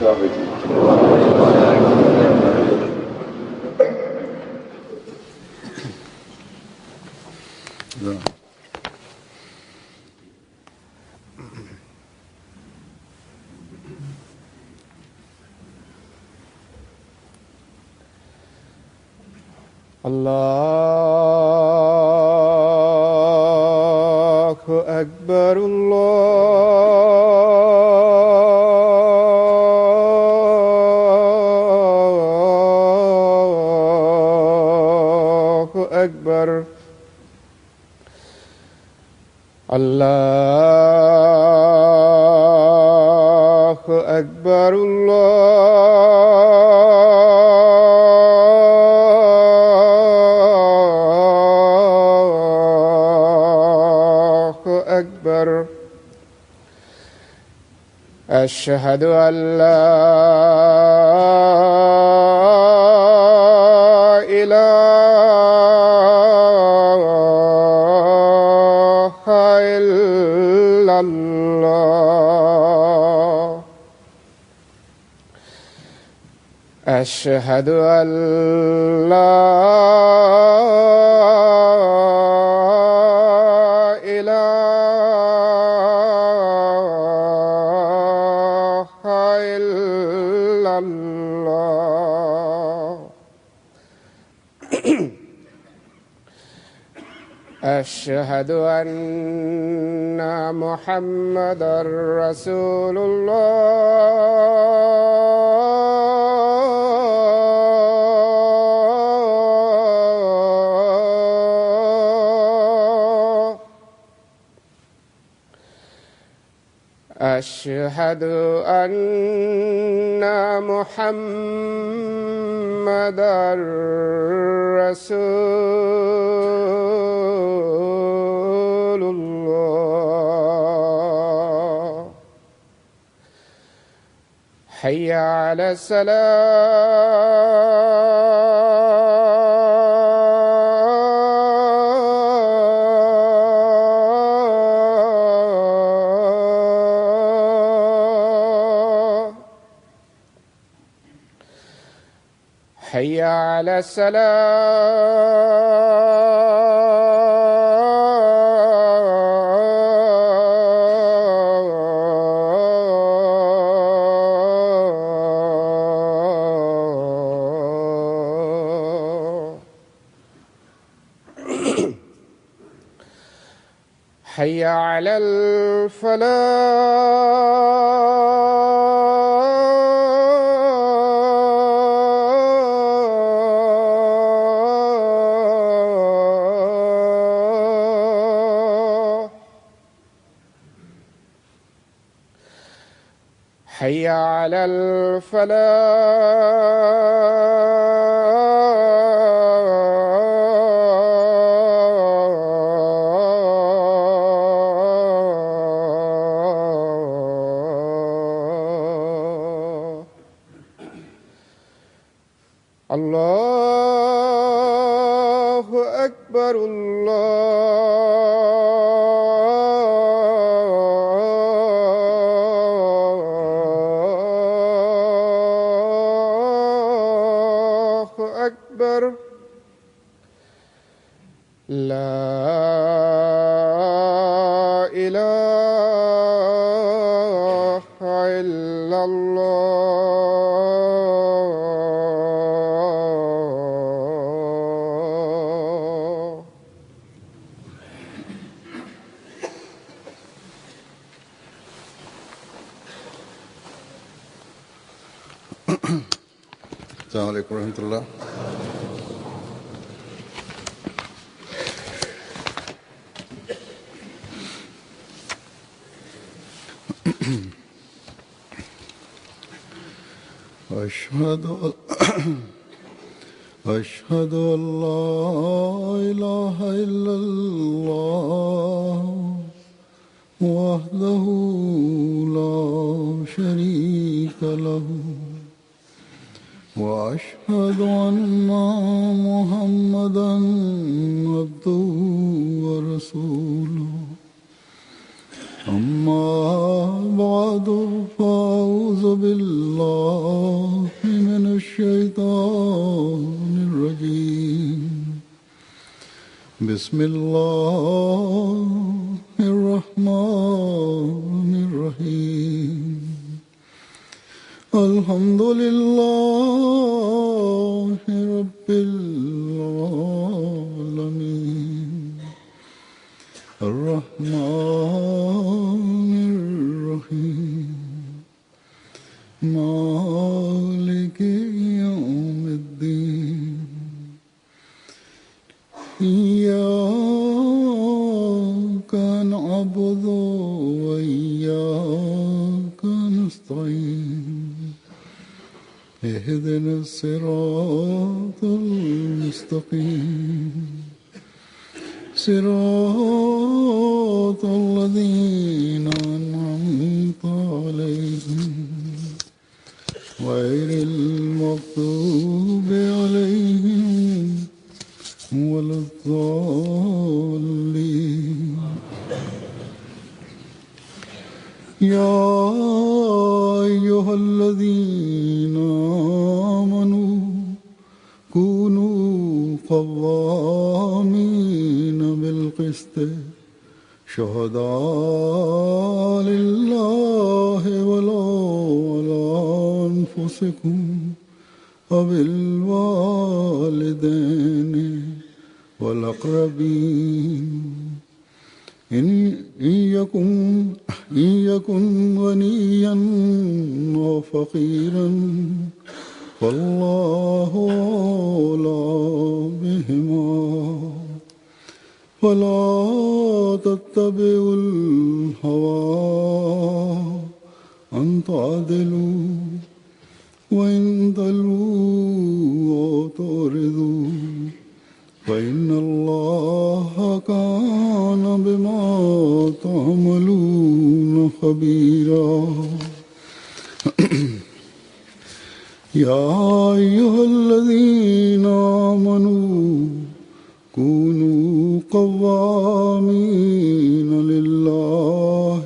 جاهدين. الله أكبر الله أكبر الله أكبر الله أكبر. أشهد أن لا إله إلا الله. أشهد أن لا إله إلا الله. أشهد أن محمدًا رسول الله. أشهد أن محمدًا رسول الله. حي على الصلاة. حي على الصلاة. حي على الفلاح. حي على الفلاح. الله أكبر الله أكبر. لا إله إلا الله. السلام عليكم ورحمة الله. أشهد أن لا إله إلا الله وحده لا شريك له وأشهد أن محمدًا عبده ورسوله. أما بعد فأعوذ بالله من الشيطان الرجيم بسم الله الرحمن الرحيم الحمد لله رب العالمين الرحمن الرحيم مالك يوم الدين إياك نعبد وإياك نستعين اهدنا الصراط المستقيم صراط الذين أنعمت عليهم غير المغضوب عليهم ولا الضالين يا أيها الذين آمنوا كونوا قوامين بالقسط شهداء لله ولو على أنفسكم وبالوالدين والأقربين إن يكن غنيا أو فقيرا فالله أولى بهما ولا تتبعوا الهوى أن تعدلوا وإن تلووا أو تعرضوا فإن الله كان بما تعملون خبيرا يا أيها الذين آمنوا كونوا قوامين لله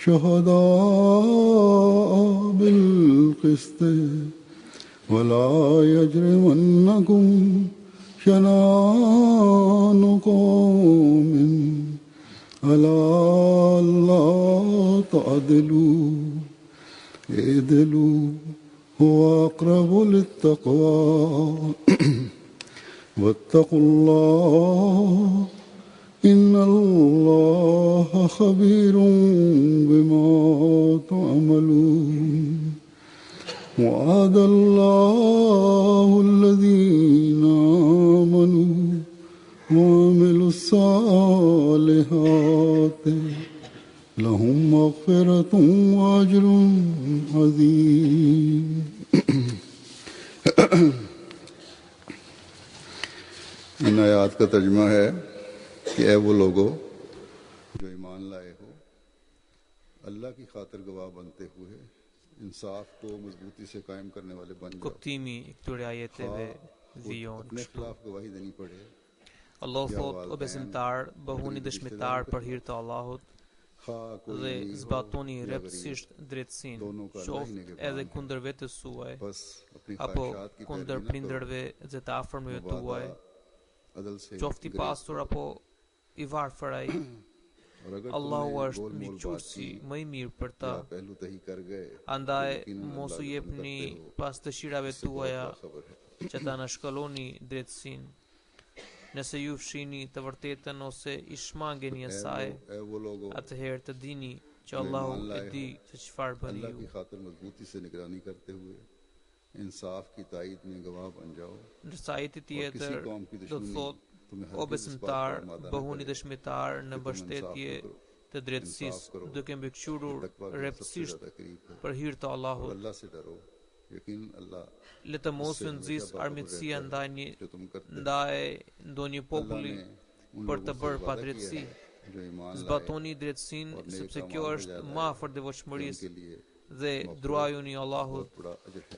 شهداء بالقسط ولا يجرمنكم شنآن قوم على ألا تعدلوا اعدلوا هو أقرب للتقوى واتقوا الله إن الله خبير بما تعملون وعد الله الذين آمنوا وعملوا الصالحات لهم مغفرة وأجر عظيم इन आयात का तर्जुमा है कि ऐ वो लोगो जो ईमान लाए हो अल्लाह की खातिर गवाह बनते हुए इंसाफ को मजबूती से कायम करने वाले बन जाओ अपने खिलाफ गवाही देनी पड़े Allahot obesimtar bëhuni dëshmitar për hir të Allahut dhe zbatoni rreptësisht drejtësinë, qoftë edhe kundër vetes suaj apo kundër prindërve dhe të afërmëve tuaj, qoftë i pasur apo i varfër ai. Allahu është miqësi më i mirë për ta. Andaj mos u jepni pas dëshirave tuaja që ta anashkalloni drejtësinë. Nëse ju fshini të vërtetën ose i shmangeni asaj, atëherë të dini që Allahu e di se çfarë bëni ju. Ndërsa ajeti tjetër do të thotë: O besimtar, bëhuni dëshmitar në mbështetje të drejtësisë, duke mbikëqyrur rreptësisht për hir të Allahut. Le të mos ju nxjisë armiqësia ndaj ndonjë populli për të bërë padrejtësi. Zbatoni drejtësinë, sepse kjo është më afër devotshmërisë dhe druajuni Allahut.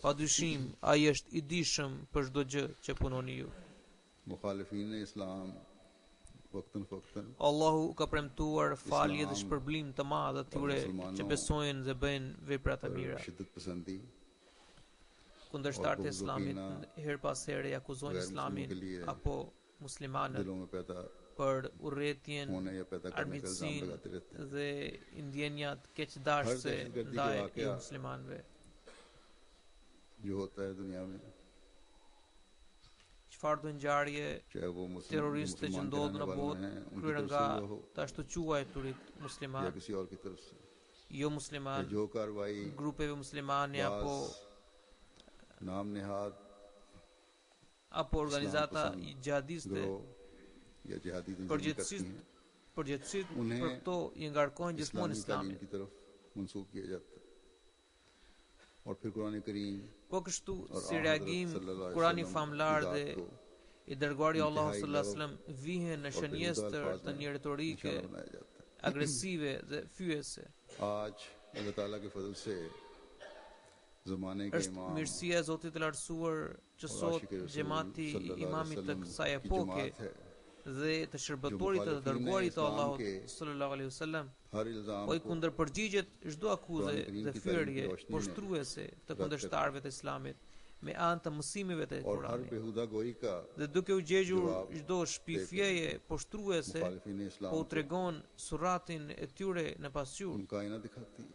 Padyshim, ai është i dijshëm për çdo gjë që punoni ju. मुखालिफीन इस्लाम वक्तन फ़क्तन Allahu ka premtuar falje dhe shpërblim të madh atyre që besojnë dhe bëjnë vepra të और mira. शिद्दत पसंदी Kundërshtarët e Islamit her pas here akuzojnë गैर Islamin मुस्लिमों के लिए apo muslimanët दिलों में पैदा për urrëtien, होने या पैदा करने का इल्जाम armiqsinë लगाते रहते हैं। dhe ndjenjat keqdashse हर दहशतगर्दी के ndaj वाकया jo muslimanëve. जो होता है दुनिया में, Çfarë do ngjarje चाहे वो मुस्लिम terroriste që मुसलमान ndodhin कराने në वाले botë हैं उनकी kryer तरफ nga से हुआ हो të ashtu quajturit या musliman, किसी और की तरफ से, jo musliman, जो कार्रवाई grupeve muslimane apo नाम नेहाद organizata jihadiste, गिरोह या जिहादी तंजीमें करती हैं, përgjithësisht उन्हें për këto i ngarkojnë gjithmonë इस्लामी तालीम Islamit. की तरफ मंसूब किया जाता है। और फिर कुरान करीम Po kështu और si हज़रत reagim सल्लल्लाहु अलैहि Kurani वसल्लम famlar की dhe ज़ात को i dërguari Allahu इंतहाई sallallahu alaihi लग़व wasallam vihen në और shënjestër बेहुदा të अल्फाज में njëretorike, निशाना बनाया जाता है। agresive dhe fyese. आज अल्लाह ताला के फजल से ज़माने के Është इमाम mirësia e Zotit të lartësuar që और sot आशिक़-e रसूल xhamati i सल्लल्लाहु अलैहि imamit të वसल्लम kësaj की epoke जमात है, dhe të shërbëtorit të dërguarit të Allahut sallallahu alaihi wasallam हर इल्जाम po i को kundërpërgjigjet çdo akuze dhe fyerje poshtruese të kundërshtarëve të Islamit me anë të mësimeve të और हर Kuranit. बेहुदा गोई का Dhe duke u gjegjur çdo shpifjeje poshtruese, मुखालिफिन इस्लाम po u को tregon surratin e tyre në pasqyrë. उनका आईना दिखाती है।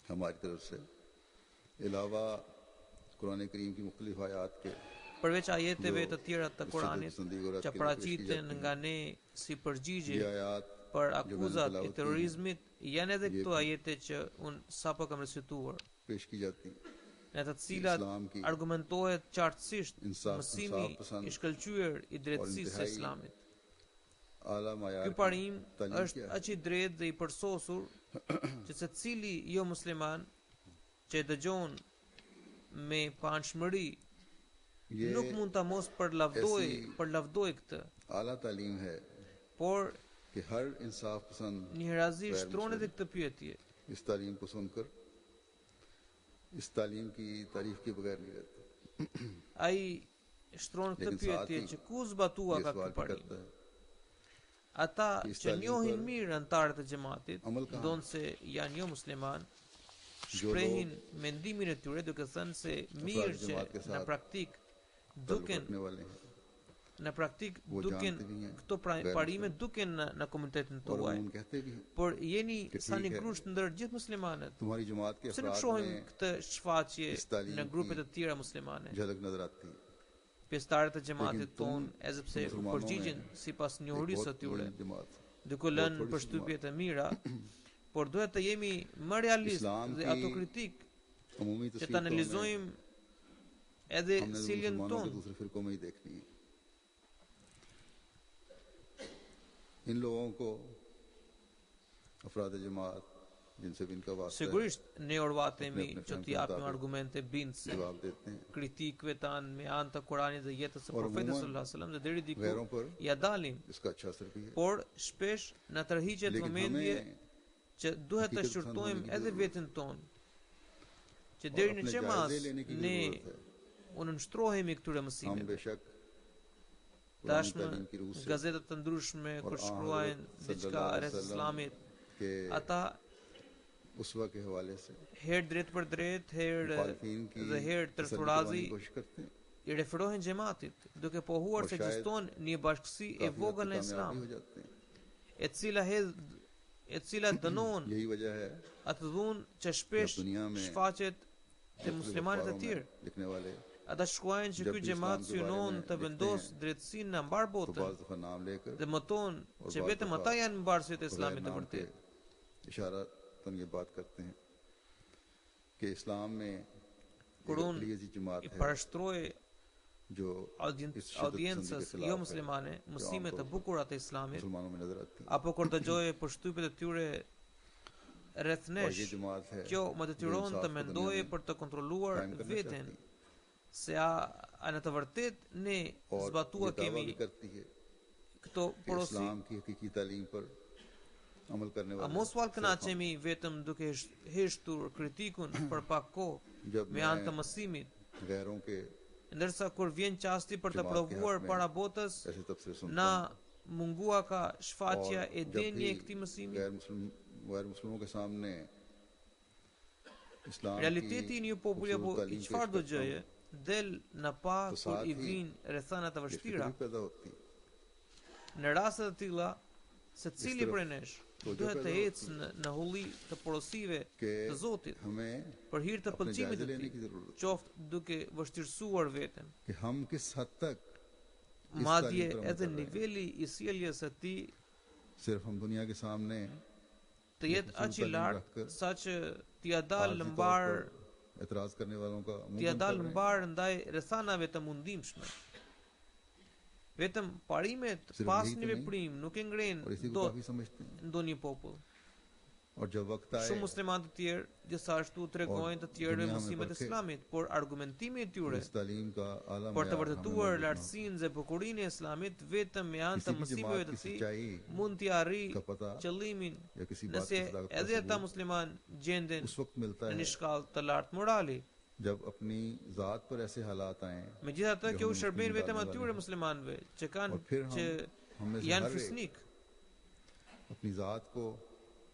हमारी तरफ से अलावा कुरान करीम की मुख्तलिफ आयात के Përveç ajeteve të tjera të Kuranit që paraqiten ये nga ne si përgjigje आयात për akuzat e terrorizmit, janë edhe këto ajete që unë sapo kam recituar, पेश की जाती në të cilat इस्लाम की argumentohet qartësisht इंसाफ mësimi पसंद i shkëlqyer i drejtësisë së इंतहाई Islamit. आला मायार Ky parim तालीम është क्या है? aq i drejtë dhe i përsosur që secili jo musliman që e dëgjon me panshmëri ये nuk mund ta mos përlavdoj këtë, आला तालीम है por कि हर इंसाफ पसंद njërazi shtron edhe këtë pyetje. इस तालीम को सुनकर इस तालीम की तारीफ के बगैर नहीं रहता, Ai shtron këtë लेकिन साथ pyetje ही që ku zbatua ये ka सवाल ky भी parim. करता है Ata इस që तालीम njohin पर mirë antarët e xhamatit, अमल कहाँ? ndonë se janë jo musliman, जो shprehin लोग mendimin e tyre duke thënë se mirë që जमात के në साथ praktik ताल्लुक duken रखने वाले हैं në praktik वो duken जानते भी हैं këto parime duken në komunitetin और tuaj. उन कहते भी हैं Por jeni कि sa një ठीक है, grusht ndër gjithë muslimanët. तुम्हारी जमात के Pse nuk अफराद shohim में këtë shfaqje इस तालीम në grupet की e tjera muslimane? झलक नजर आती है, Pjesëtarët e xhamatit लेकिन ton, edhe pse u मुसलमानों përgjigjen में sipas एक njohurisë बहुत së tyre, बड़ी जमात duke lënë बहुत बड़ी përshtypjet e mira, por duhet të jemi më realist Islam dhe की autokritik अमूमी që तस्वीर ta तो हमें analizojmë edhe हमने तो sjelljen मुसलमानों के tonë. दूसरे फिरकों में ही देखनी है। इन लोगों को अफराद जमात जिनसे भी इनका वास्ता है Sigurisht ne orvatemi अपने që अपने të japim मुताबिक argumente bindëse जवाब देते हैं kritikëve tanë me anë të Kuranit dhe jetës së और profetit अमूमन sallallahu alajhi wasallam dhe deri diku गैरों पर ja dalim, इसका अच्छा असर भी है, por shpesh na tërhiqet लेकिन vëmendje हमें që duhet të हकीकत shqyrtojmë पसंद होने की edhe जरूरत veten tonë. Që और deri në अपने çemas जायजे लेने की ne जरूरत है। u nënshtrohemi këtyre हम mësimeve. बेशक कुरानी Tashmë तालीम की रूह से gazetat të ndryshme kur और shkruajnë diçka rreth Islamit, के ata उसवा के हवाले से herë drejt për drejt, herë मुखालिफिन की dhe herë तसल्ली tërturazi करवाने की कोशिश करते हैं i referohen xhamatit, duke pohuar और se शायद ekziston një bashkësi e काफी हद vogël तक në कामयाब Islam, भी हो जाते हैं। e cila dënon यही वजह है atë dhunë që shpesh दुनिया में shfaqet te muslimanët e अखबारों में tjerë. लिखने वाले Ata shkruajnë që जब ky भी xhamat इस्लाम के बारे synon में të लिखते vendos हैं, drejtësinë në mbar तो botën बाज़ दफा नाम लेकर dhe mëton që बाज़ vetëm दफा ata janë mbarësit e बगैर Islamit të नाम के vërtet. इशारा तो ये बात करते हैं कि इस्लाम में Kur एक unë अकली ऐसी जमात I है parashtroj जो इस शिद्दत audiencës पसंदी के jo खिलाफ muslimane है, mësime जो të आमतौर bukura të Islamit, मुसलमानों में नजर आती है apo kur dëgjoj përshtypjet e tyre rreth और nesh, ये जमात है kjo më जो detyron इंसाफ të को mendoj दुनिया में për të kontrolluar कायम करना veten चाहती है se a në të vërtet ne और zbatua ये दावा kemi भी करती है këto कि porosi. इस्लाम की हकीकी तालीम पर अमल करने A वाले mos fal सिर्फ kënaqemi vetëm duke heshtur kritikun për pak kohë जब me anë të mësimit, गैरों के Ndërsa kur vjen qasti për të जमात के provuar हक में para botës, ऐसे तबसरे सुनता na हूं mungua ka shfaqja और e जब denje भी e këtij mësimi. गैर मुस्लिमों के सामने इस्लाम की Realiteti i një populli apo खूबसूरत i तालीम पेश çfarë do करता gjëje हूं del në pa तो kur साथ i ही vijnë rrethana të ये vështira. फिक्र भी पैदा होती है Në raste të tilla, secili prej nesh तो जो duhet të पैदा ecë në hulli të porosive कि të Zotit हमें për hir të अपने pëlqimit जायजे të लेने की Tij, जरूरत है qoftë duke vështirësuar veten. कि हम किस हद तक इस Madje तालीम पर अमल edhe कर रहे हैं niveli i sjelljes së Tij सिर्फ हम दुनिया के सामने të jetë खूबसूरत aq i तालीम lartë रखकर saqë t'ia dalë आर्जी तौर mbar पर एतराज करने वालों का मुंह t'ia बंद कर dalë रहे हैं mbar ndaj rrethanave të mundimshme. Vetëm parimet सिर्फ pas यही një तो नहीं veprim nuk e ngren और इसी को dot काफी समझते हैं ndonjë popull. और जब वक्त आए Shumë muslimanë të tjerë gjithashtu tregojnë të tjerëve दुनिया में mësimet e परखे Islamit, por argumentimi i तो tyre इस तालीम का आला për të मयार हमें vërtetuar मजबूत ना हो। lartësinë dhe bukurinë e Islamit vetëm me anë të किसी भी mësimeve जमात të की tij सच्चाई mund t'i arrijë का पता qëllimin या किसी बात nëse की सदाकत का edhe ata सबूत musliman gjenden उस वक्त मिलता në है një shkallë të lartë morali. जब अपनी जात पर ऐसे हालात आए Megjithatë, जो kjo हम u shërben मुश्किल vetëm डालने वाले atyre हैं muslimanëve që और kanë फिर që हम में से janë हर एक fisnik, अपनी जात को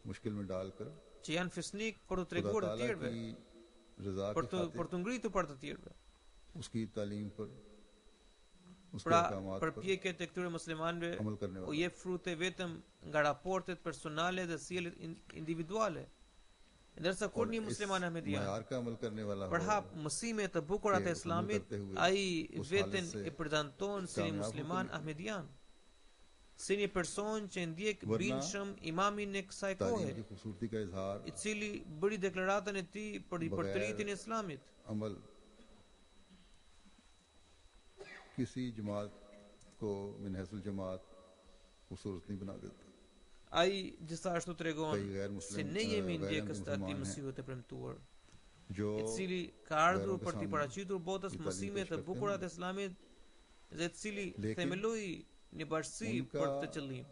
मुश्किल में डालकर që janë fisnik për të खुदा treguar të ताला tjerëve, की रजा për की të खातिर ngritur për të tjerëve. उसकी तालीम पर उसके Pra, अहकामात पर përpjekjet e këtyre muslimanëve अमल करने u वाला jep frute vetëm nga raportet personale dhe sjelljet individuale. Ndërsa kur और një इस musliman ahmedian मयार का अमल करने वाला हो përhap mësime të bukura të के Islamit, अमल करते हुए ai उस veten हालत से e prezanton si një कामयाब musliman होकर ahmedian, si një person që ndjek वरना bindshëm imamin e kësaj kohe, तालीम की खूबसूरती का इजहार i cili bëri deklaratën e tij për i बगैर përtëritin e Islamit. अमल किसी जमात को मिनहसुल जमात खूबसूरत नहीं बना देता Ai gjithashtu tregon कई गैर se मुस्लिम ne jemi गैर ndjekës të atij मुसलमान हैं mësive të premtuar, जो i cili ka ardhur गैरों के për t'i सामने paraqitur botës ये तालीम mësime पेश të करते bukura हैं të Islamit dhe i cili लेकिन themeloi një bashkësi उनका për këtë qëllim.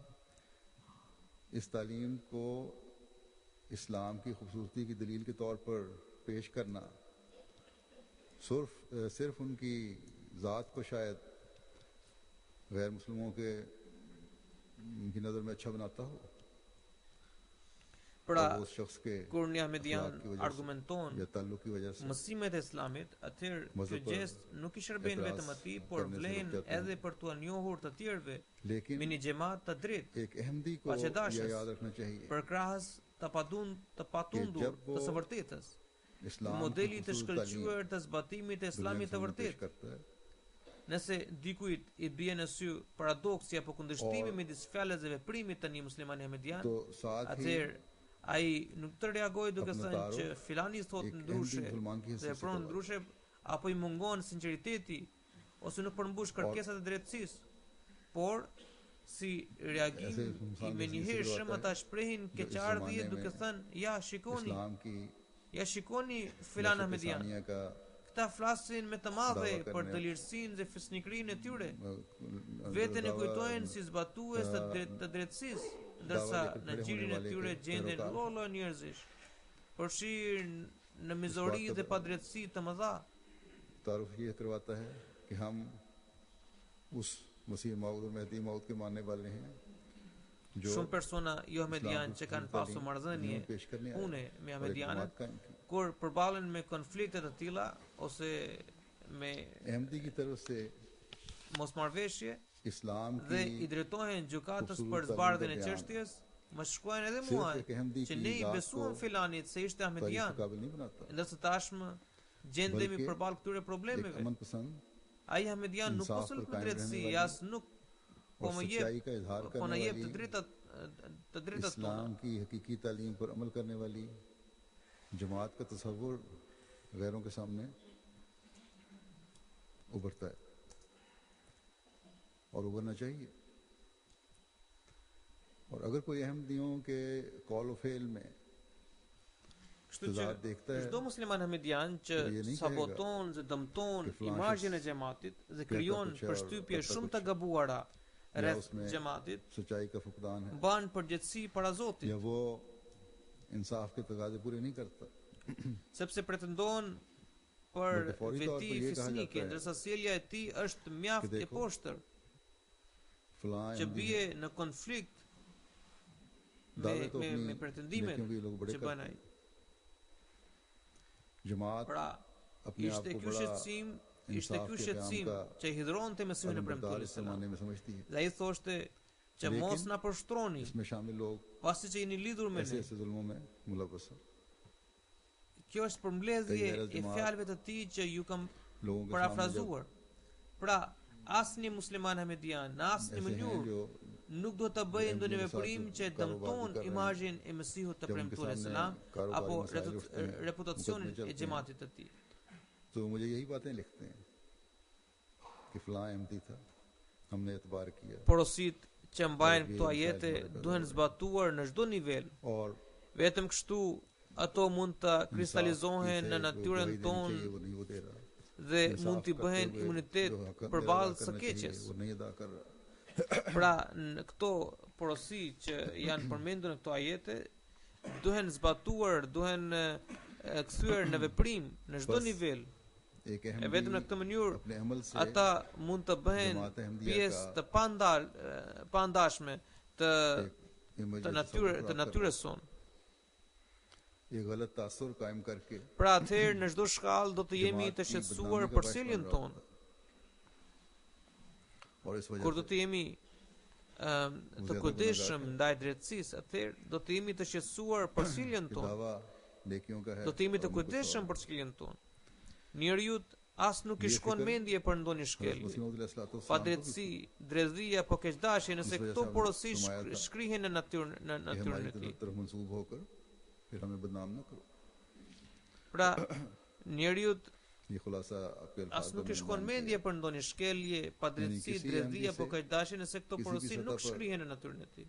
इस तालीम को इस्लाम की खूबसूरती की दलील के तौर पर पेश करना सिर्फ उनकी ज़ात को शायद गैर मुस्लिमों के की नज़र में अच्छा बनाता हो Pra, और वो उस शख्स के kur një ahmedian अखलाक की वजह से argumenton या ताल्लुक की वजह से mësimet e Islamit, atëherë kjo मज़हब पर gjest nuk i shërben एतराज़ vetëm atij, por करने से vlen रुक जाते हैं। edhe për t'u njohur të tjerëve me लेकिन një xhamat të drejtë, एक अहमदी को पक्षदर्शी यह याद रखना चाहिए përkrahas të patundur जब वो të së vërtetës, इस्लाम की modeli të खूबसूरत तालीम shkëlqyer të zbatimit të दुनिया के Islamit të सामने पेश vërtetë. करता है Nëse dikujt i bie në sy paradoksi apo kundërshtimi Or- midis fjalës dhe veprimit të një musliman ahmedian, तो साथ ही atëherë ai nuk të reagojë duke अपना thënë që तारुफ filani thot एक ndryshe अहमदी मुसलमान की dhe हैसियत से pron करवा ndryshe apo i mungon sinqeriteti ose nuk përmbush kërkesat e drejtësisë, por si reagim ऐसे i इंसान menjëhershëm जैसे ata shprehin जो इस keqardhje जमाने duke में thënë इस्लाम की ja shikoni filan नशर ahmedian. सानिया का Këta flasin me të madhe Dava për करने- dëlirsinë dhe fisnikrinë e tyre. अ, Veten e दावा- kujtojnë si zbatues të drejtësisë, ndërsa Dava në letë gjirin e hoने tyre वाले के gjenden पैरोकार। lloj njerëzish, përfshirë në mizori बात का dhe padrejtësi të mëdha. तारुफ ये करवाता है कि हम उस मसीह मौद और मेहदी मौद के मानने वाले हैं जो Shumë persona jo ahmedian që kanë pasur marrëdhënie पेश करने आए pune me और एक ahmedianët, जमात कायम की। kur përballen me konflikte të tilla ose me Ahmadi की तरफ से mosmarrveshje इस्लाम dhe की i drejtohen gjykatës खूबसूरत për तालीम zbardhjen का e बयान çështjes, më shkruajnë edhe सिर्फ mua एक अहमदी që की ne i जात besuam को filanit se ishte तारीफ ahmedian, के काबिल नहीं बनाता ndërsa tashmë gjendemi बल्कि përballë këtyre एक problemeve. अमन पसंद Ai ahmedian nuk इंसाफ po sulm पर me कायम drejtësi, रहने वाली as nuk po और më सच्चाई jep का इजहार po na करने jep वाली të drejtat tona. इस्लाम की हकीकी तालीम पर अमल करने वाली जमात का तस्वुर गैरों के सामने उभरता है और उभरना चाहिए। और अगर कोई अहमदियों के कौल फेल में Kështu që तजाद देखता है çdo musliman ahmedian që तो ये नहीं saboton dhe dëmton कि फलां imazhin e शख्स xhamatit dhe कहता krijon कुछ है और përshtypje करता shumë कुछ të gabuara या rreth उसमें xhamatit, सच्चाई का फुकदान है mban përgjegjësi para Zotit, या वो इंसाफ के तकाजे पूरे नहीं करता sepse pretendon për बल्कि फौरी तौर veti पर ये कहा fisnike, जाता है ndërsa sjellja e tij është mjaft e देखो, poshtër फलां që अहमदी bie है, në konflikt दावे तो अपनी me pretendimet नेकियों के लोग बड़े që bën करते ai. हैं जमात Pra, अपने आप ishte को ky बड़ा shqetësim, ishte इंसाफ ky के प्याम shqetësim का që i hidhronte Mesihun e अलमबरदार premtuar इस selam. जमाने में समझती है Dhe ai thoshte që लेकिन mos na përshtroni, इसमें शामिल लोग pasi që jeni lidhur me ऐसे ne. ऐसे जुल्मों में मुलव्वस हैं Kjo është përmbledhje e fjalëve të tij që ju kam लोगों के सामने जब parafrazuar. Pra, asnjë musliman hamedian në asnjë ऐसे हैं mënyrë जो nuk duhet të bëjë Ibrahim ndonjë के veprim साथ që कारोबार dëmton भी कर रहे हैं, imazhin e Mesihut të जब उनके premtuar सामने selam कारोबारी apo मसाइल उठते हैं, reputacionin मुकदमे e चलते हैं, xhamatit të tij. तो मुझे यही बातें लिखते हैं कि फलां अहमदी था हमने एतबार किया Porosit që mbajnë këto ajete duhen zbatuar në çdo nivel. और Vetëm kështu ato mund të इंसाफ kristalizohen की në जो natyrën गवाही देनी tonë चाहिए, वो नहीं वो दे रहा dhe इंसाफ mund t'i करते bëhen हुए imunitet जो हक përballë अदा së करना keqes. चाहिए, वो नहीं अदा कर रहा Pra, në këto porosi që janë përmendur në këto ajete duhen zbatuar, duhen kthyer në veprim në çdo Bas, nivel. एक E vetëm në Ahmadi këtë mënyrë अपने अमल से ata mund të bëhen जमात अहमदिया pjesë का të pandashme të image të natyrës sonë. ये गलत तासुर कायम करके Pra atëherë në çdo shkallë do të jemi të shqetësuar për sjelljen tonë. और इस वजह Kur do से të jemi të kujdesshëm ndaj drejtësisë, atëherë do të jemi të shqetësuar për sjelljen कि tonë. दावा नेकियों का है Do të jemi të और उनको kujdesshëm सवाब për sjelljen tonë. Njeriu as nuk i shkon mendje për ndonjë हज़रत shkelje. मसीह मौद अलैहिस्सलातु वस्सलाम को Padrejtësi, dredhia apo keqdashje nëse Isu këto jasham porosi shumaja tha, shkrihen në natyrën कि हमारी e tij. तरफ मंसूब होकर फिर हमें बदनाम न करो Pra, njeriu ये खुलासा आपके as अल्फाज nuk में i shkon बयान mendje किया। për ndonjë shkelje, padrejtësi, kisi dredhia janë apo dise- keqdashje nëse këto kisi porosi kisata nuk për- shkrihen në natyrën e tij.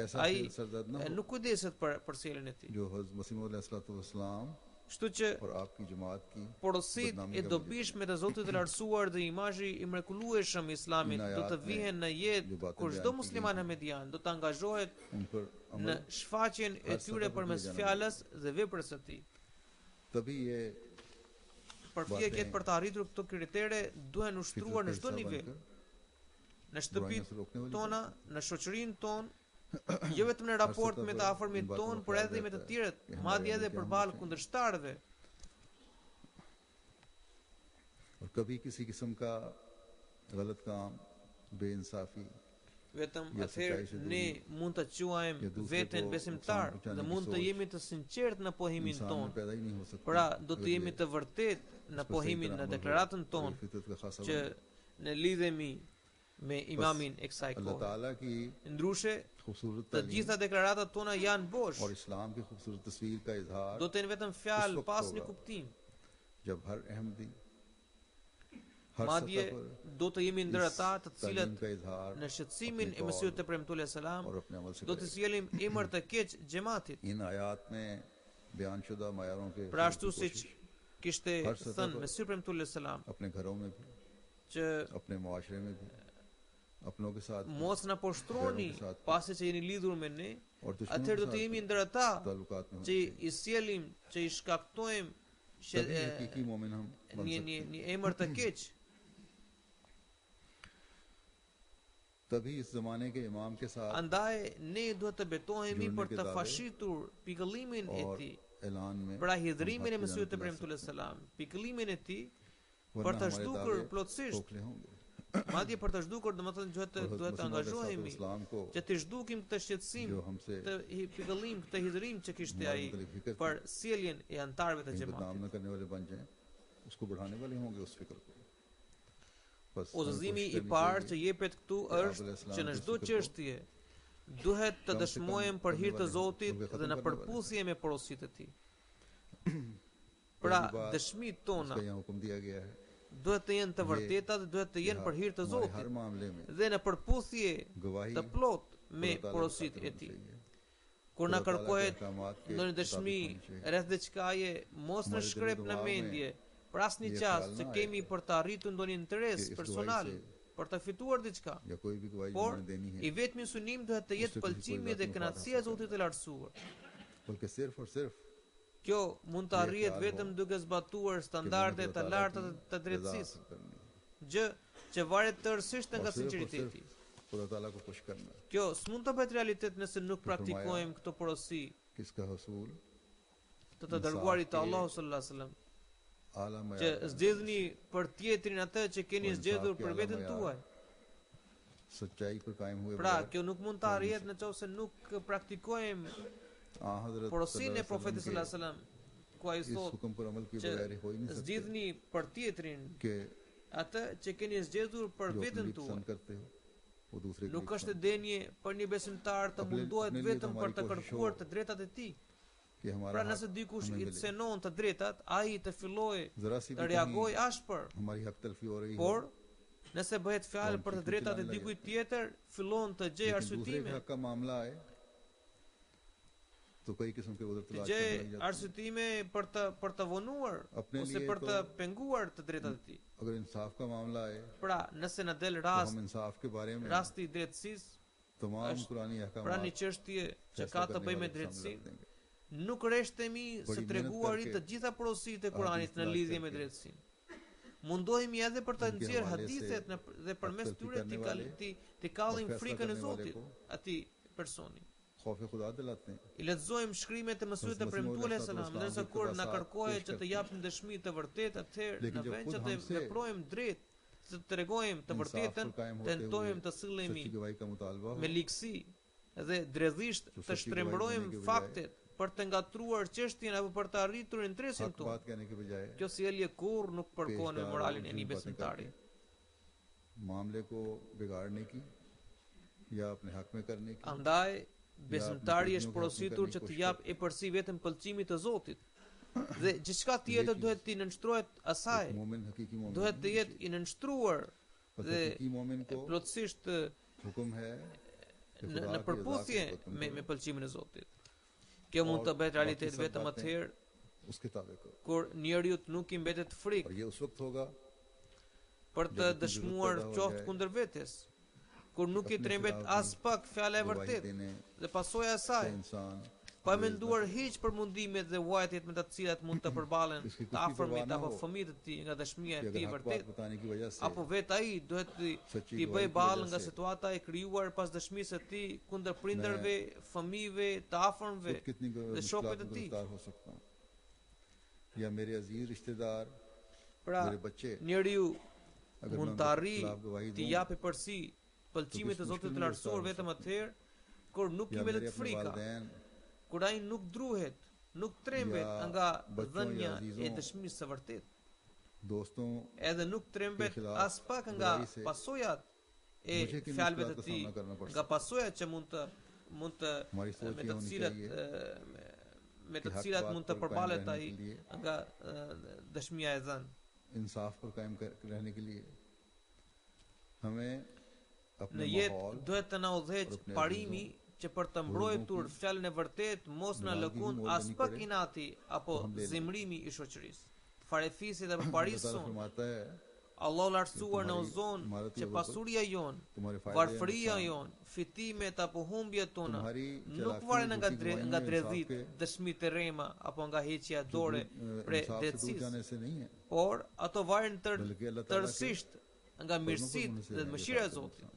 ऐसा Ai फिर सरदर्द न हो nuk kujdeset për sjelljen e tij. जो हज़रत मसीह मौद अलैहिस्सलातु वस्सलाम Kështu që और आपकी जमात की porosit बदनामी e का dobishme të Zotit të lartësuar dhe imazhi i mrekullueshëm i Islamit do të vihen në jetë kur çdo musliman hamedian do të angazhohet उन पर në अमल shfaqjen e tyre përmes fjalës dhe veprës së tij. तभी ये Përpjekjet për të arritur këto kritere duhen ushtruar në çdo nivel. Në shtëpitë tona, në shoqërinë tonë, jo vetëm në raport me të afërmit tonë, por edhe me të tjerët, madje edhe përballë kundërshtarëve. और कभी किसी किस्म का गलत काम बेइंसाफी Vetëm Ja, atëherë së ne mund të quajmë Ja, duhet veten po besimtar insan dhe përqani mund të ki jemi të sinqert në pohimin इंसान में tonë. पैदा ही नहीं हो सकती Pra, do të अगर jemi ये të vërtet në इस पर सही pohimin तरह në अमल deklaratën हो, tonë और फितरत का खासा që बन जाए। ne lidhemi me imamin e kësaj अल्लाह kohe. ताला की Ndryshe, खूबसूरत të तालीम gjitha deklaratat tona janë bosh. और इस्लाम की खूबसूरत तस्वीर का इजहार Do të jenë vetëm fjalë वक्त pas होगा। një kuptim. जब हर अहमदी हर Madje सतह पर do të jemi ndër ata të तालीम cilët का इजहार në shqetësimin अपने e Mesihut të Kaul premtuar selam और अपने अमल से do të करें। sjellim emër të keq xhamatit. इन आयात में बयानशुदा मायारों के Pra हिफाजत ashtu की siç कोशिश kishte Har sata thënë për- Mesihut premtuar selam अपने घरों में भी që अपने मुआशरे में भी अपनों के साथ भी, mos na poshtroni Gjerën ke sath. pasi që jeni lidhur me ne, और दुश्मनों atëherë के do të साथ jemi भी ndër ata ताल्लुकात में që होना i sjellim, që i shkaktojmë चाहिए। तभी हकीकी मोमिन हम बन një सकते हैं। një emër të keq. तभी इस जमाने के इमाम के साथ Andaj ne duhet të betohemi Gjurni për ke të dave fashitur pikëllimin e और tij. ऐलान में Pra हम hidhrimin e हक की Mesihut të जानत ला premtuar सकते selam, pikëllimin e tij हैं। për वरना të हमारे zhdukur दावे plotësisht, खोखले होंगे madje për të zhdukur domethënë duhet të और duhet të हज़रत angazhohemi इस्लाम को që të zhdukim këtë shqetësim, जो हमसे këtë pikëllim, këtë hidhrim që kishte हमारे ai मुतालिक फिक्र për sjelljen e antarëve të कहीं बदनाम xhamatit. न करने वाले बन जाएं उसको बढ़ाने वाले होंगे उस फिक्र को बस Udhëzimi हमें i कोशिश parë करनी që jepet këtu Ja, është Abdul që në Islam çdo të çështje duhet të Kam se dëshmojmë kam për hir të përmendë Zotit vale. dhe në Kam përputhje me porositë e tij. चाहिए। Pra, पहली बात, dëshmitë tona उसका यहाँ हुक्म दिया गया है duhet të jenë të vërteta dhe duhet të jenë për hir të हमारे Zotit हर मामले में dhe në përputhje गवाही të plot me खुदा ताला के porositë खातिर e होनी tij. चाहिए। Kur na खुदा ताला के kërkohet अहकामात के ndonjë मुताबिक dëshmi होनी चाहिए। rreth diçkaje, mos në हमारे shkrep दिलो në दिमाग में mendje për asnjë ये qast ख्याल që ना kemi आए për të arritur ndonjë interes कि इस personal, गवाही से për të fituar diçka. या कोई भी गवाही Por जिन्होंने देनी है i vetmi synim duhet të jetë Ose kush i pëlqimi kohet dhe vetëm kënaqësia e fata Zotit të lartësuar. बल्कि सिर्फ और सिर्फ Kjo mund të arrihet vetëm duke zbatuar standarde të larta të drejtësisë, gjë që varet tërësisht nga sinqeriteti. खुदा ताला को खुश करना Kjo s'mund të bëhet realitet nëse nuk praktikojmë këto porosi किसका हसूल të të dërguarit të Allahut sallallahu alaihi wasallam, आला që zgjedhni për tjetrin atë që keni zgjedhur për veten tuaj. सच्चाई पर कायम हुए Pra, kjo nuk mund të arrihet nëse nuk praktikojmë हजरत porosin e profetit sallallahu alaihi wasallam, ku ai इस thotë हुक्म पर अमल किए që बगैर हो ही नहीं सकते zgjidhni për tjetrin कि atë që keni zgjedhur për जो veten अपनी tuaj. पसंद करते हो वो दूसरे की Nuk është denje për një besimtar të mundohet vetëm për të kërkuar të drejtat e tij. कि हमारा Pra nëse dikush i cënon të drejtat, ai të fillojë जरा सी të reagojë ashpër. हमारी हक तलफी हो रही है Por nëse bëhet fjalë për të drejtat e dikujt tjetër, fillon të gjej लेकिन दूसरे के arsyetime. हक का मामला है तो कई किस्म के उधर Të तलाश gjej करने लग जाते हैं। arsyetime për të vonuar Apne ose liye për të to- penguar të drejtat e tij. अगर इंसाफ का मामला है Pra, nëse në del तो rast, हम इंसाफ के बारे में rasti i drejtësisë, तमाम është कुरानी अहकाम pra një çështje që ka të bëjë me drejtësinë, nuk reshtemi së Bari treguarit mehnat të karke gjitha porositë e Kuranit në hadith lidhje me karke. drejtësinë. Mundohemi edhe për të Inke nxjerr havale hadithet se dhe përmes taqtil tyre करने वाले ti kallim और फैसला frikën e करने वाले Zotit को atij personi. खौफ खुदा दिलाते हैं I lexojmë shkrimet e mësuesve të premtuar e selam, ndërsa kur na kërkohet që të japim dëshmi të vërtetë, atëherë në vend që të veprojmë drejt, të tregojmë të vërtetën, tentojmë të sillemi सच्ची गवाही का मुतालबा हो me ligësi dhe dredhisht të shtrembrojmë faktet për të ngatruar çështjen apo për të arritur interesin हक tonë. बात कहने के बजाय Kjo sjellje kurrë nuk përkohen me पेशकार moralin e और një झूठ बातें besimtari. करके मामले को बिगाड़ने की या अपने हक में करने की Andaj besimtari është porositur që të jap e përsi vetëm pëlqimit të Zotit. Dhe gjithçka tjetër duhet të nënshtrohet asaj, मोमिन हकीकी मोमिन duhet të jetë i nënshtruar बस dhe हकीकी मोमिन को plotësisht हुक्म है कि në खुदा की रजा përputhje के हुक्म me करो, pëlqimin e Zotit. Kjo mund të bëhet realitet बाकी सब vetëm बातें atëherë उसके ताबे करो kur njeriu nuk i mbetet और frikë ये उस वक्त होगा për të Jab dëshmuar jurut पैदा हो qoftë जाए, kundër vetes, kur nuk i अपने trembet खिलाफ as pak fjala e गवाही vërtetë देने dhe pasojë e से saj, इंसान pa menduar hiç për mundimet dhe vuajtjet me të cilat mund të përballen Iski të kush i afërmit përballen apo ho. fëmijët e tij nga dëshmia कि e अगर tij e हक बात vërtetë, बताने की वजह से apo vetë ai duhet सच्ची t'i गवाही bëj की ballë वजह nga से situata e krijuar pas dëshmisë së tij kundër prindërve, fëmijëve, të afërmve खुद कितनी dhe shokëve मुश्किलात të में tij. गिरफ्तार हो सकता हूँ या मेरे अजीज रिश्तेदार Pra, मेरे बच्चे njeriu अगर मैं mund उनके të arrijë खिलाफ गवाही t'i दूं japi përsi pëlqimit të kish Zotit të mushkil lartësuar me vetëm atëherë kur nuk i या मेरे mbetet अपने frika, वालिदैन kur ai nuk druhet, nuk trembet Ja nga bachon dhënia ya azizon e dëshmisë së vërtetë, दोस्तों edhe nuk trembet Ke khilaf as pak nga burai se pasojat e मुझे किन fjalëve मुश्किलात të का tij, सामना करना पड़ nga सकता pasojat që mund të हमारी सोच me ये të होनी cilat चाहिए me të कि हक cilat बात mund të पर कायम përballet रहने ai के लिए nga dëshmia e dhënë. इंसाफ पर कायम रहने के लिए हमें अपने Në jetë माहौल duhet të na udhëheq Për parimi që për të mbrojtur fjalën e vërtetë mos na Nalgi lëkun hi as moldani pak kare, inati apo to hum le le. zemrimi i shoqërisë. Farefisi dhe अल्लाह ताला paparison, फरमाता है Allah lartësuar në तुम्हारी uzon इमारत që के pasuria jon, तुम्हारे फायदे varfëria नुकसान, jon, fitimet apo humbjet tona तुम्हारी nuk चालाकी, varen nga झूठी गवाहियों, nga इंसाफ dredhit, के dëshmitë e rrema apo nga heqja जो dore prej इंसाफ से दूर drejtësisë, जाने से नहीं है por ato varen बल्कि अल्लाह ताला के tërësisht nga mirësitë फजलों से dhe है ये mëshira e फायदे Zotit. नुकसान।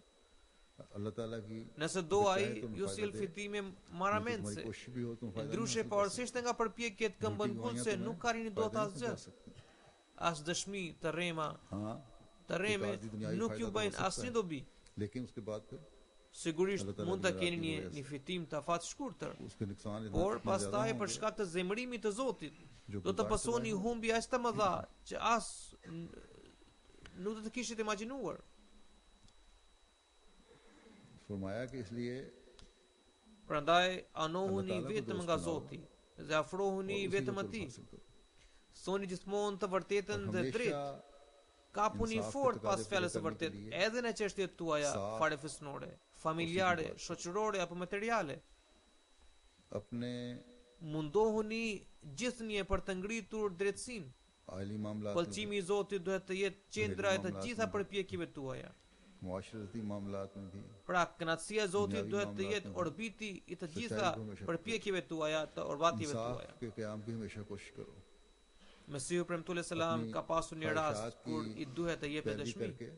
अल्लाह ताला की Nëse do अगर ai चाहे तो ju फायदा sill दे, fitime तुम्हारी marramendse. कोशिश भी हो तुम फायदा नहीं Ndryshe हासिल कर pavarësisht nga përpjekjet सकते। këmbën झूठी punë गवाहियां se तुम्हें nuk arrini dot फायदा नहीं asgjë. पहुंचा सकती। As dëshmi të rrema, हाँ të rreme एक आदमी दुनियावी nuk फायदा ju तो bëjnë हो सकता asnjë है, dobi. लेकिन उसके बाद फिर Sigurisht Allah Taala mund ta ki keni narazgi një ki wajah se. fitim të afat shkurtër, उसके नुकसान इतना por इतने pastaj ज्यादा për होंगे shkak të zemërimit të Zotit जो do të गुजारते pasoni रहेंगे। humbje aq të mëdha që as nuk do të kishit imagjinuar. फरमाया कि इसलिए Prandaj anohuni Allah Taala ko vetëm dost nga बनाओ Zoti dhe afrohuni और उसी vetëm को atij. हासिल करो। Thoni gjithmonë të vërtetën और dhe हमेशा drejt. Kapuni इंसाफ के fort तकाजे pas पूरे fjalës së करने के vërtetë, लिए edhe në çështjet tuaja साफ farefisnore, familjare, और shoqërore apo materiale. अपने Mundohuni gjithnjë për të ngritur drejtësinë. आइली मामला Pëlqimi i Zotit duhet të jetë qendra e të मामलात gjitha में përpjekjeve tuaja. मुआशरती मामलात में भी Pra kënaqësia e Zotit दुनियावी duhet të मामलात jetë में भी orbiti i të gjitha सच्चाई को हमेशा përpjekjeve tuaja, të orbative इंसाफ tuaja. के क़याम की हमेशा कोशिश करो Mesihu premtues selam अपनी ka pasur një rast ख्वाहिशात kur की i duhet të jepte पैरवी dëshmi. करके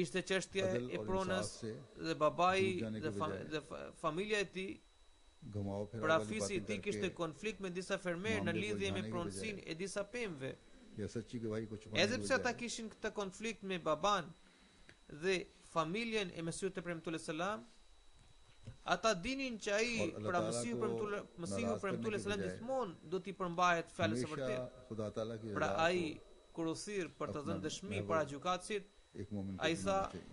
Ishte çështja अदल e और pronës इंसाफ से dhe babai दूर जाने के बजाय dhe familja e tij, घुमाओ फिराओ pra वाली fisi i बातें tij kishte करके konflikt me disa fermerë në मामले को lidhje me उलझाने के pronësinë e disa pemëve. या सच्ची गवाही को छुपाने Edhe के pse ata बजाय kishin këtë konflikt me baban dhe familjen e Mesihut të premtues selam, ata dinin që ai और अल्लाह pra ताला Mesihu को Mesihu नाराज करने premtues के selam बजाय gjithmonë do t'i përmbahet fjalës së हमेशा vërtetë. खुदा ताला की Pra रज़ा ai kur u thirr për të अपना dhënë dëshmi महबूब para gjykatësit, को एक मोमिन को ai अपनाना tha चाहिए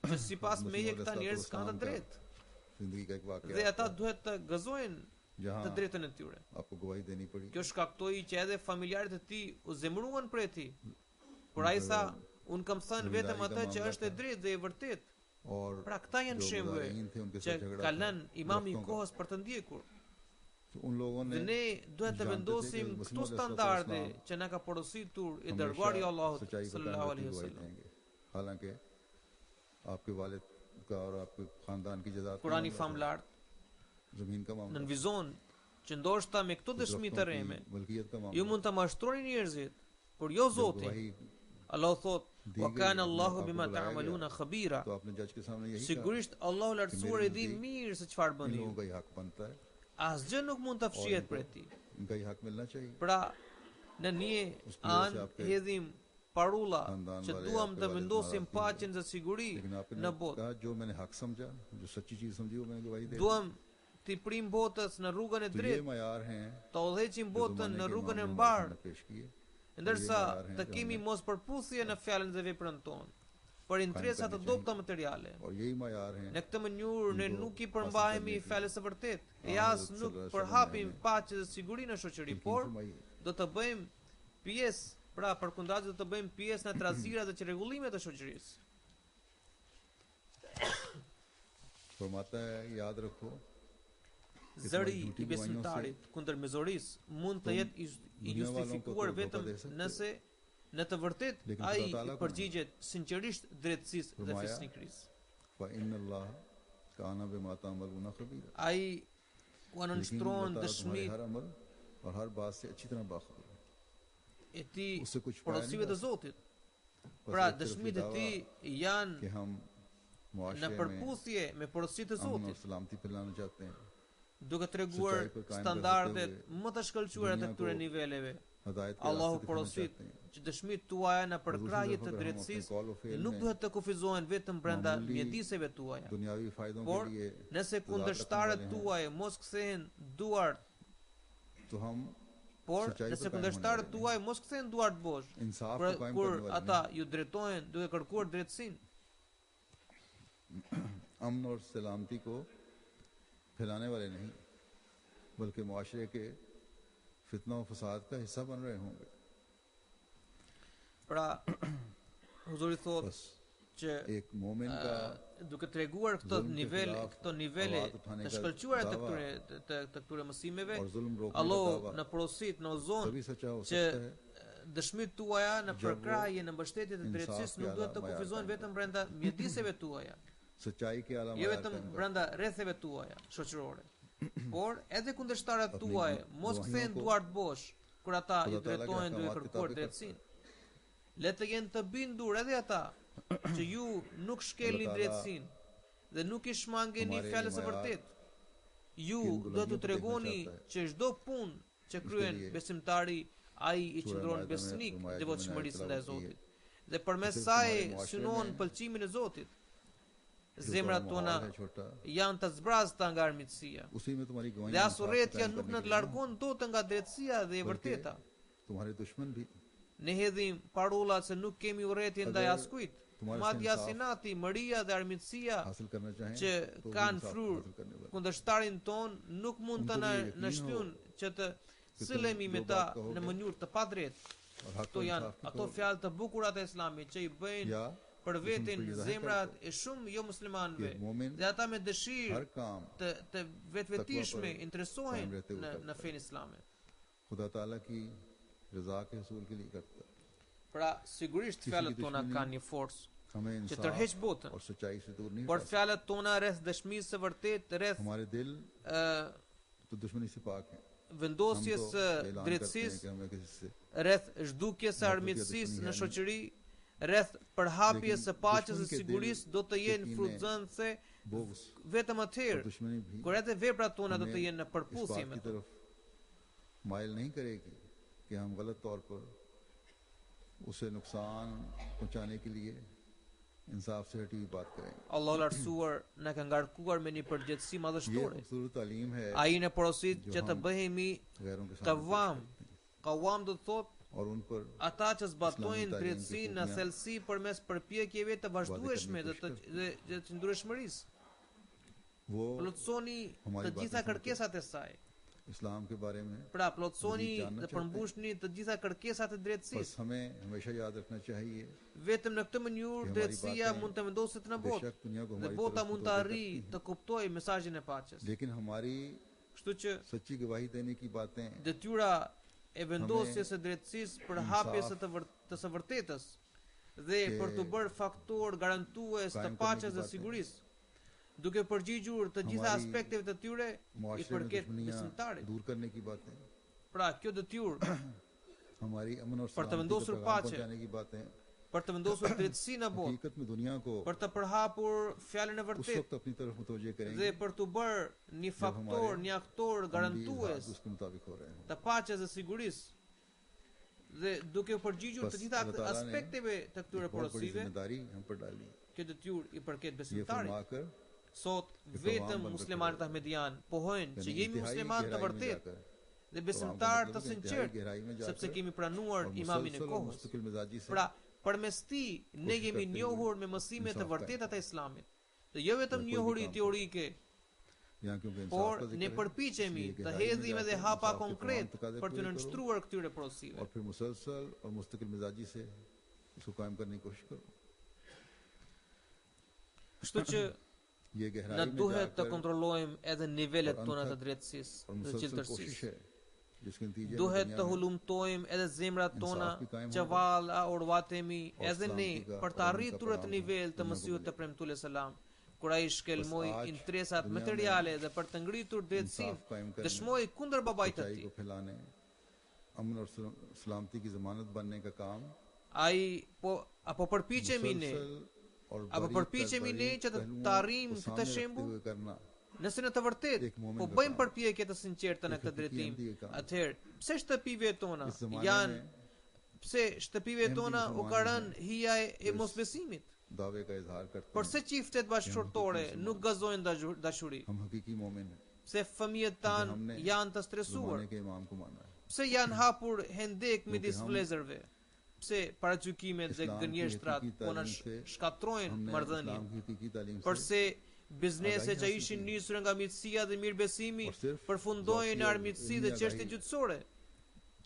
që sipas meje këta मसीह njerëz kanë të अलैहिस्सलाम का drejtë जिंदगी का एक वाकया dhe ata आता है, duhet të gëzojnë जहाँ të drejtën e tyre. आपको गवाही देनी पड़ी Kjo shkaktoi që edhe familjarët e tij u zemëruan për ti. Por ai tha, un kam thënë vetëm atë që është e drejtë dhe e vërtetë. और Pra këta janë जो shembuj मुजाहिदीन थे उनके që साथ झगड़ा ka था, lënë imami i दरख्तों का। kohës për të ndjekur. तो उन लोगों ने Dhe ne duhet të जानते थे vendosim कि këto मसीह standarde अलैहिस्सलाम që na ka porositur i हमेशा dërguari i Allahut सच्चाई को sallallahu कायम alaihi रखने की गवाही wasallam. देंगे हालांकि आपके वालिद का और आपके खानदान की जायदाद का Kurani मामला था, famlar जमीन का मामला nënvizon që ndoshta me këto dëshmi të दरख्तों reme की मलकियत का ju मामला mund të mashtroni njerëzit, por jo जब Zoti. गवाही Allah thot, दी wa गई, kana अपने Allahu आप को bima बुलाया ta'maluna गया, khabira. तो आपने जज के सामने यही कहा Sigurisht Allahu lartësuar e din नजदीक mirë se çfarë इन bëni लोगों ju. का ही हक बनता है Asgjë nuk mund të और fshihet इनको prej tij. इनका ही हक मिलना चाहिए Pra, në një उसकी वजह से anë आपके hedhim parulla खानदान që वाले duam आपके të वालिद vendosim नाराज paqen dhe siguri लेकिन आपने në botë. कहा जो मैंने हक समझा जो सच्ची चीज समझी वो मैंने गवाही दे दी। Duam t'i prim botës në rrugën e तो ये drejtë, मयार हैं të udhëheqim जो botën ज़माने në के rrugën e इमाम ने mbar, हमारे सामने पेश किए ndërsa ये myaar हैं të जो kemi हमें mos përputhje në fjalën dhe veprën tonë, për interesa të करनी dobta materiale. और यही मयार हैं Në këtë mënyrë ne Indo nuk i hasil përmbahemi करने की fjalës së vërtetë, e हाँ, as हज़रत nuk सल्लल्लाहु अलैहि përhapim वसल्लम paqe dhe siguri në shoqëri, ने por फरमाई do të bëjmë pjesë, pra përkundazi do të bëjmë pjesë në trazira dhe çrregullimet e shoqërisë. फरमाता है याद रखो Zëri झूठी i besimtarit kundër mezorisë mund të jetë i justifikuar vetëm nëse në të vërtetë Lekin ai Khudai Taala ko përgjigjet sinqerisht drejtësisë dhe फरमाया fisnikërisë. फ़इन्न अल्लाह काना बिमा तामलूना खबीरा Ai u लेकिन nënshtrohen अल्लाह ताला तुम्हारे dëshmitë हर अमल और हर बात से अच्छी तरह बाखबर है e tij उससे कुछ पाया porosive नहीं të जा Zotit. सकता। Pra बस एक तरफ dëshmitë e दावा tij janë कि हम në मुआशरे में përputhje me porositë të अमन और Zotit, सलामती फैलाना चाहते हैं duke treguar Sëqaj për kaim standardet dhe më të shkëlqyera të dunia këtyre ko niveleve. हदायत के Allahu रास्ते दिखाना porosit चाहते हैं që dëshmitë tuaja në përkrahje të अगर हम अपने drejtësisë कौल व फेल nuk में duhet të kufizohen vetëm brenda मामूली mjediseve tuaja, दुनियावी फायदों por के लिए nëse तजाद kundërshtarët रखने वाले tuaj mos kthehen duart, हैं, तो हम por सच्चाई nëse पर कायम kundërshtarët होने वाले tuaj mos kthehen duart bosh, इंसाफ kur, को कायम kur करने वाले ata ju drejtojnë duke kërkuar drejtësinë, नहीं, अमन और सलामती को फैलाने वाले नहीं बल्कि मुआशरे के फितना और फसाद का हिस्सा बन रहे होंगे pra Huzuri thot बस që एक मोमिन का duke treguar Zulm ke khilaf këto nivele avat uthane të ka shkëlqyera të dava këtyre mësimeve, और जुल्म रोकने का Allah दावा në porosit në ozon तभी सच्चा हो që सकता है dëshmitë tuaja në Gjabo, përkrahje në mbështetje të insaf drejtësisë ke nuk duhet të ala kufizohen mayar vetëm brenda mjediseve tuaja, सच्चाई के आला jo मयार vetëm कायम कर brenda rretheve tuaja shoqërore, por edhe kundërshtarët Apni tuaj mos gjuahion kthehen ko duart bosh kur ata ju Khudai Taala ke drejtojnë duke ahkamat kërkuar kitabe drejtësinë. Le të jenë të bindur edhe ata që ju nuk shkelni Allah Taala drejtësinë dhe nuk i shmangeni Hamare fjalës së mayar vërtetë. Ju ki do t'u bulandiyon pe tregoni dekhna chahta hai. që çdo punë që kryen liye besimtari, ai i Surah qëndron Maida besnik me Maida devotshmërisë me ndaj tilawat Zotit. kiye. Dhe përmes Sepse saj तुम्हारे मुआशरे synon में pëlqimin e Zotit. जो Zemrat बड़ा tona माहौल है छोटा janë të zbrazta nga armiqësia. उसी में तुम्हारी गवाही Dhe as urrëtia nuk na largon dot nga drejtësia dhe e vërteta. तुम्हारे दुश्मन भी Ne hedhim parullat se nuk kemi urrëtie ndaj Agar askujt. तुम्हारे से Madja इंसाफ sinati, mëria dhe armiqësia हासिल करना चाहें që तो भी kanë इंसाफ frur हासिल करने वाले kundërshtarin ton nuk mund të Unë na do vi na yaqin shtyjun ho që të कि sillemi तुम me जो ta बात कहोगे në mënyrë të padrejtë. और हक Kto और janë इंसाफ की ato कहोगे fjalë të bukura të Islamit që i bëjnë या për veten për zemrat e shumë jo muslimanëve, कि मोमिन dhe ata me dëshirë हर काम të vetvetishme Takva interesohen कायम रहते हुए në करता है। fenë islame. खुदा ताला की रजा के हसूल के लिए करता है Pra sigurisht Kisi fjalët ki tona dushmani kanë një forcë हमें që इंसाफ tërheq botën, और सच्चाई से दूर नहीं por हटा सकते। fjalët tona rreth dëshmisë së vërtetë, rreth हमारे दिल ë, तो दुश्मनी से पाक हैं। हम vendosjes तो së ऐलान करते हैं drejtësisë, कि हमें किसी से rreth zhdukjes së armiqësisë në shoqëri, rreth përhapjes së paqes së sigurisë, do të jenë frutëzënëse बोग्स vetëm और atëherë दुश्मनी भी kur edhe veprat tona do të हमें jenë në इस përputhje बात me की to. तरफ माइल नहीं करेगी कि हम गलत तौर पर उसे नुकसान पहुंचाने के लिए इंसाफ से हटी हुई बात करें। Allahu i lartësuar na ka ngarkuar me një përgjegjësi ये madhështore. खूबसूरत तालीम है Ai në porosit që të bëhemi गैरों के सामने qawam. Qawam do të thotë और उन पर ata që zbatojnë Islami drejtësinë në talim ke selsi përmes përpjekjeve të vazhdueshme dhe të qëndrueshmërisë. वो Plotësoni të gjitha kërkesat e saj. इस्लाम के बारे में Pra plotësoni जानना dhe चाहते përmbushni të gjitha kërkesat e बस drejtësisë. हमें हमेशा याद रखना चाहिए Vetëm në këtë mënyrë कि हमारी drejtësia बातें mund të vendoset në botë बेशक दुनिया को dhe हमारी bota तरफ mund të मुतवज्जह arrijë करती हैं, të kuptojë mesazhin e paqes. लेकिन हमारी Kështu që सच्ची गवाही देने की बातें detyra e vendosjes së drejtësisë për hapjes së të së vërtetës dhe për të bërë faktor garantues të paqes dhe sigurisë, duke përgjigjur të gjitha aspekteve të tyre i मुआशरे में përket दुश्मनियां besimtarit. दूर करने की बातें, Pra kjo detyrë हमारी अमन और पर सलामती तवंदोसुर को पैगाम पाचे। पहुंचाने की बातें për të vendosur drejtësi në botë, हकीकत में दुनिया को për të përhapur fjalën e उस vërtetë वक्त अपनी तरफ मुतवज्जे dhe करेंगे për të bërë një faktor, një aktor हम भी garantues उसके मुताबिक हो रहे हैं। të paqes dhe sigurisë dhe duke u përgjigjur të बस gjitha अल्लाह ताला ने aspekteve të këtyre एक बहुत बड़ी porosive, जिम्मेदारी हम पर डाली, kjo detyrë i përket ये besimtarit. फरमाकर Sot vetëm muslimanët ahmedian pohojnë që jemi musliman të vërtet dhe besimtar të sinqert, sepse kemi pranuar imamin e kohës. Pra, përmes tij ne jemi njohur me mësimet e vërteta të Islamit. Dhe jo vetëm njohuri teorike, por ne përpiqemi të hedhim edhe hapa konkret për të nënshtruar këtyre porosive. और फिर मुसलसल और मुस्तकिल मिजाजी से इसको कायम करने की कोशिश करो। Kështu që ये ne गहराई में duhet të जाकर kontrollojmë edhe nivelet और tona të अनथक drejtësisë और dhe मुसलसल qiltërsisë. कोशिश है जिसके नतीजे में Duhet दुनिया të में hulumtojmë edhe zemrat tona Insafi kaim që hoga. valla urvatemi edhe Islam ne ki ka për të Quran arritur ka atë param nivel të dunia Mesihut ko të premtuar selam, kur ai shkelmoi Bas aaj interesat dunia materiale dhe për të ngritur drejtësinë, इंसाफ कायम करने, dëshmoi kundër babait të सच्चाई tij. को फैलाने, अमन और सलामती की जमानत बनने का काम Ai apo përpiqemi ne, मुसलसल और apo बारीक përpiqemi ne që të पहलुओं arrijmë को këtë सामने रखते shembull, हुए करना, nëse në të vërtetë Ek momen po ka bëjmë kam. përpjekje të sinqerta në Ek këtë drejtim, hakiki endi e kam. atëherë pse shtëpive tona इस जमाने janë में pse shtëpive Endi tona i u zamanin ka rënë है। hija eËs- mosbesimit? दावे का इजहार करते Përse हैं çiftet bashkëshortore nuk gazojnë dashuri? हम हकीकी मोमिन हैं, Pse fëmijët tanë हमने janë të stresuar? जमाने के इमाम को माना है। Pse janë hapur hendek midis ham- vëllezërve? Pse paragjykimet dhe इस्लाम की gënjeshtrat हकीकी po na तालीम से shkatrojnë हमने marrëdhënien? इस्लाम की हकीकी तालीम से Përse biznese që Agahi ishin hasil nisur nga mirësia dhe mirëbesimi Por sirf përfundojnë në zoti armiqësi ilmi dhe agahi. çështje gjyqësore?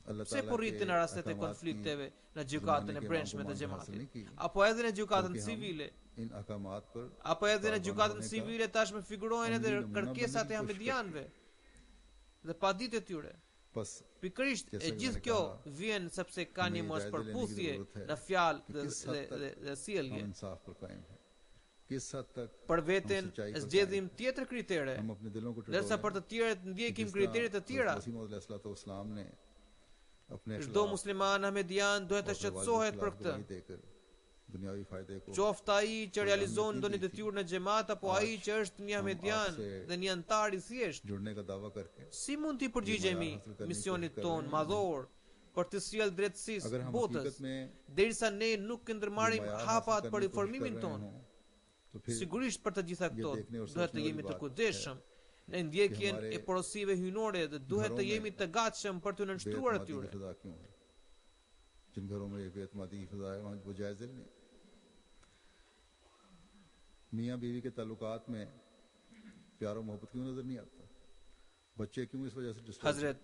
अल्लाह Pse ताला po के rriten në rastet e अहकामात की konflikteve në जमाने gjykatën e के brendshme इमाम të को हासिल xhamatit? नहीं की, Apo edhe në gjykatën बल्कि हम civile? इन अहकामात पर Apo edhe në पाबंद gjykatën होने का civile tashmë figurojnë edhe Amri në kërkesat e muna hamedianëve dhe paditë e tyre. बस Pikërisht e Qëse gjithë me kjo ka- vjen sepse ka हमें një जायजे mospërputhje लेने की जरूरत है në fjalë कि dhe किस हद तक dhe हम sjellje. इंसाफ पर कायम है, किस हद तक Për veten हम सच्चाई पर zgjedhim tjetër kritere, हम अपने दिलों को ndërsa për të tjerët ndjekim kriteret të tjera. इस्लाम ने अपने Çdo musliman ahmedian duhet të shqetësohet për këtë. देकर दुनियावी फायदे को Qoftë ai që realizon ndonjë detyrë në xhamat apo ai që është një ahmedian dhe një antar i thjeshtë. जुड़ने का दावा करके Si mund t'i përgjigjemi misionit ton madhor për të sjellë drejtësisë अगर हम botës, हकीकत में derisa ne nuk ndërmarrim मायार hapat हासिल për करने की कोशिश informimin कर रहे ton? हों, तो फिर Sigurisht për të gjitha këto देखने और duhet të सोचने jemi वाली të बात kujdesshëm në ndjekjen हमारे e porosive hyjnore dhe duhet të घरों में jemi të gatshëm për të nënshtruar बेतमादी की atyre. फिजा क्यों है? जिन घरों में ये बेतमादी की फिजा है वहाँ वो जायज़ नहीं। मियाँ बीवी के ताल्लुकात में प्यार और मोहब्बत क्यों नजर नहीं आता? बच्चे क्यों इस वजह से disturb? Hazret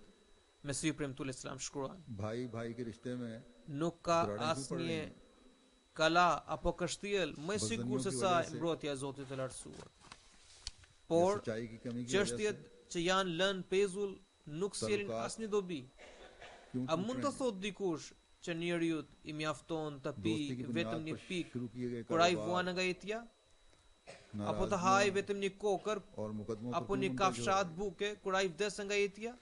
Mesihu premtuar Islam shkruan, भाई भाई के रिश्ते में nuk ka Kurani ku asnjë përrejnë. kala apo kështjell më Bazëniu sigur se ki sa vajah se- mbrojtja e Zotit të lartësuar. या Por सच्चाई की कमी की वजह çështjet से që janë lënë pezull nuk sjellin Talukat asnjë dobi. क्यों A mund të thot dikush që njeriu I mjafton të pi दोस्ती की vetëm बुनियाद një पर pikë शुरू किए गए kur ai कारोबार vuan nga jetja, apo të नाराजगियों haj vetëm një kokër और मुकदमों पर apo क्यों një मुंतज हो kafshat रहे हैं? buke kur ai vdes nga jetja?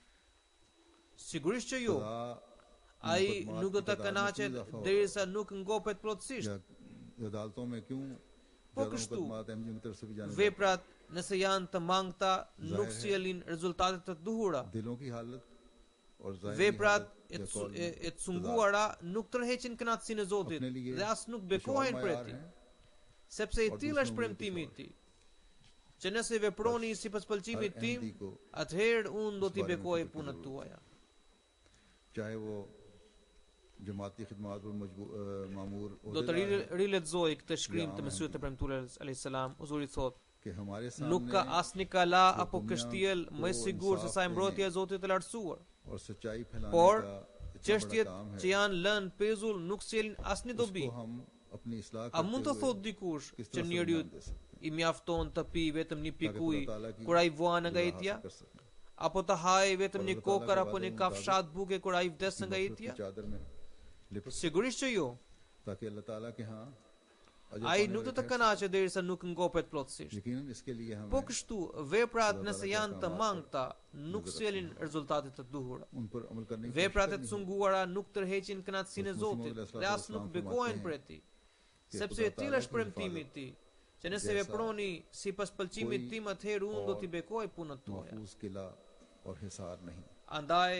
Sigurisht që jo. सजा Ai मुकदमात nuk do की të तादाद में kënaqet क्यों इजाफा हो रहा है? derisa nuk ngopet plotësisht. या अदालतों में क्यों Po ज्यादा kështu, मुकदमात एमजी की तरफ से भी जाने लगे? veprat nëse janë të mangëta nuk Zahir hai. sjellin rezultate të duhura. दिलों की हालत और ज़ाहिर की Veprat हालत या कौल में e të sunguara nuk tërheqin kënaqësinë e Zotit अपने लिए dhe as nuk कुछ और bekohen prej मायार tij, हैं sepse I और tillë दूसरों është के लिए premtimi I कुछ और। tij. Që nëse veproni sipas pëlqimit हर tim, अहमदी को atëherë unë do इस t'i बारे में bekoj फिक्र की punët जरूरत tuaja. चाहे वो जमाती खिदमत पर मामूर Do të rilexoj këtë shkrim të Mesihut të premtuar alayhis salam. Uzuri thot, कि हमारे nuk सामने ka asnjë kala जो apo दुनिया kështjell më को I sigurt se इंसाफ sa देने mbrojtja e Zotit të lartësuar. और सच्चाई फैलाने Por का इतना बड़ा çështjet काम है që janë lënë pezull nuk sjellin asnjë dobi. उसको हम अपनी इस्लाह A mund të करते thot हुए dikush किस që तरह से njeriu ईमान दे सकते हैं I mjafton të pi vetëm një ताकि pikë खुदा ujë ताला की kur ai vuan nga रज़ा jetja, हासिल कर सकें apo të haj vetëm një Allah Taala kokër के apo वादे një के kafshat buke kur ai vdes उसकी nga मग़फ़िरत jetja? की चादर में लिपट Sigurisht që jo. ताकि अल्लाह ताला के यहाँ अजर Ai पाने nuk do वाले të ठहर kënaqet derisa nuk ngopet plotësisht. सकें। यकीनन इसके लिए हमें Po kështu, veprat Allah nëse Taala janë के të अहकामात mangëta, nuk नजर sjellin rezultate të duhura. उन पर अमल करने की Veprat e कोशिश të करनी sunguara nuk tërheqin kënaqësinë e Rasul Zotit Muhammed dhe as nuk sallallahu bekohen alaihi prej tij. कि Sepse खुदा e tillë ताला është की premtimi I हिफाजत tij, që nëse जैसा veproni sipas pëlqimit कोई tim, atëherë unë do और t'i bekoj punët tuaja. महफूज किला और हिसार नहीं Andaj